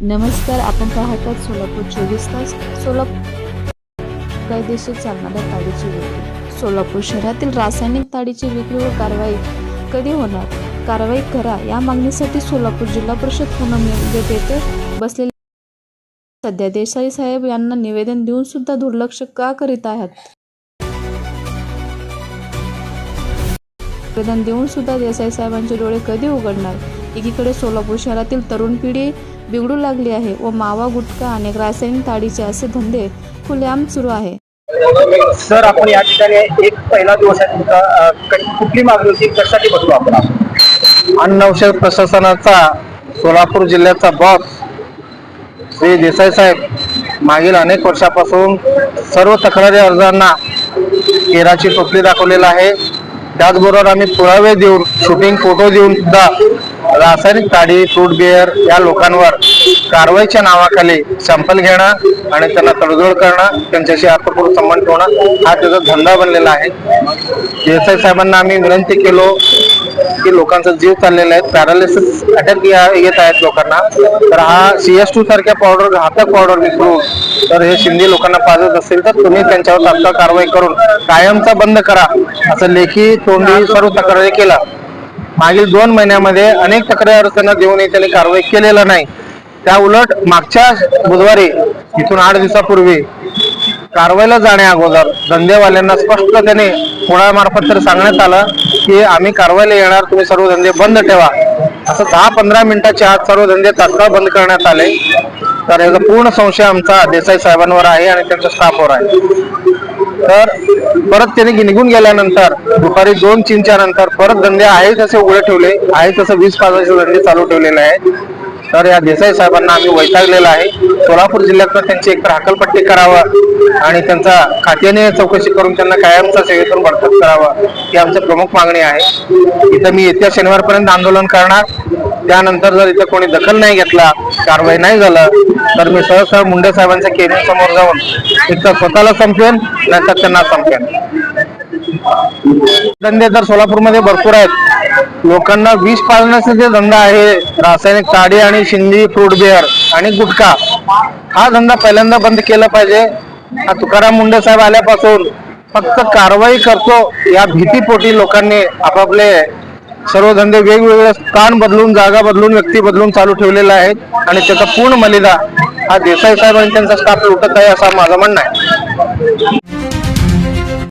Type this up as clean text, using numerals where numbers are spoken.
नमस्कार, आपण पाहतात सोलापूर 24 तास. सोलापूर कायदेशीर चालणाऱ्या ताडीची विक्री. सोलापूर शहरातील रासायनिक ताडीची विक्री व कारवाई कधी होणार? कारवाई करा या मागणीसाठी सोलापूर जिल्हा परिषद पूनम गेट येथे बसलेले सध्या देसाई साहेब यांना निवेदन देऊन सुद्धा दुर्लक्ष का करीत आहेत? निवेदन देऊन सुद्धा देसाई साहेबांचे डोळे कधी उघडणार? एकीकडे सोलापूर शहरातील तरुण पिढी बिघडू लागली आहे व मावा, गुटखा, अनेक रासायनिक ताडीचे असे धंदे खुलेआम सुरू आहे. सर, आपण या ठिकाणी एक पहिला दिवस आहे तुमचा, कुठली मागणी होती, कशासाठी बसलो आपण? अन्न औषध प्रशासनाचा सोलापूर जिल्ह्याचा बॉस श्री देसाई साहेब मागील अनेक वर्षापासून सर्व तक्रारी अर्जांना केराची टोपली दाखवलेला आहे. त्याचबरोबर आम्ही पुरावे देऊन, शूटिंग फोटो देऊन सुद्धा रासायनिक ताडी, फ्रूट बिअर या लोकांवर कारवाईच्या नावाखाली सॅम्पल घेणं आणि त्यांना तडजोड करणं, त्यांच्याशी अर्थपूर्ण संबंध ठेवणं हा त्याचा धंदा बनलेला आहे. देसाई साहेबांना आम्ही विनंती केलो की लोकांचा जीव चाललेला आहे, पॅरालिसिस अटॅक येत आहेत लोकांना, तर हा CS2 सारख्या पावडर, घातक पावडर विकून तर हे शिंदे लोकांना पाजत असेल तर तुम्ही त्यांच्यावर तात्काळ कारवाई करून कायमचा बंद करा असं लेखी तोंडी सर्व तक्रारी केला. मागील 2 महिन्यामध्ये अनेक तक्रारी अर्जांना देऊनही त्यांनी कारवाई केलेला नाही. त्या उलट मागच्या बुधवारी इथून 8 दिवसापूर्वी कारवाईला जाण्या अगोदर धंदेवाल्यांना स्पष्ट त्याने कोणामार्फत तर सांगण्यात आलं की आम्ही कारवाईला येणार, तुम्ही सर्व धंदे बंद ठेवा. असं 10-15 मिनिटाच्या आत सर्व धंदे तात्काळ बंद करण्यात आले. तर याचा पूर्ण संशय आमचा देसाई साहेबांवर आहे आणि त्यांच्या स्टाफवर आहे. तर परत त्यांनी निघून गेल्यानंतर दुपारी 2-3च्या नंतर परत धंदे आहे तसे उघडे ठेवले, आहे तसं 20-25 धंदे चालू ठेवलेले आहेत. तर या देसाई साहेबांना आम्ही वैतागलेला आहे. सोलापूर जिल्ह्यात त्यांची एकतर हकालपट्टी करावं आणि त्यांचा खात्याने चौकशी करून त्यांना कायमचा सेवेतून बडतर्फ करावं ही आमची प्रमुख मागणी आहे. इथं मी येत्या शनिवारपर्यंत आंदोलन करणार. त्यानंतर जर इथं कोणी दखल नाही घेतला, कारवाई नाही झालं तर मी सहसा मुंडे साहेबांच्या केबिन समोर जाऊन एकतर स्वतःला संपवेन, नाहीतर त्यांना संपवेन. धंदे तर सोलापूरमध्ये भरपूर आहेत. लोकांना विष पाजण्याचा जे धंदा आहे, रासायनिक ताडी आणि शिंदी, फ्रूट बिअर आणि गुटखा, हा धंदा पहिल्यांदा बंद केला पाहिजे. हा तुकाराम मुंडे साहेब आल्यापासून फक्त कारवाई करतो या भीतीपोटी लोकांनी आपापले सर्व धंदे वेगवेगळे स्थान बदलून, जागा बदलून, व्यक्ती बदलून चालू ठेवलेले आहेत आणि त्याचा पूर्ण मलिदा हा देसाई साहेब आणि त्यांचा स्टाफ लुटत आहे असं माझं म्हणणं आहे.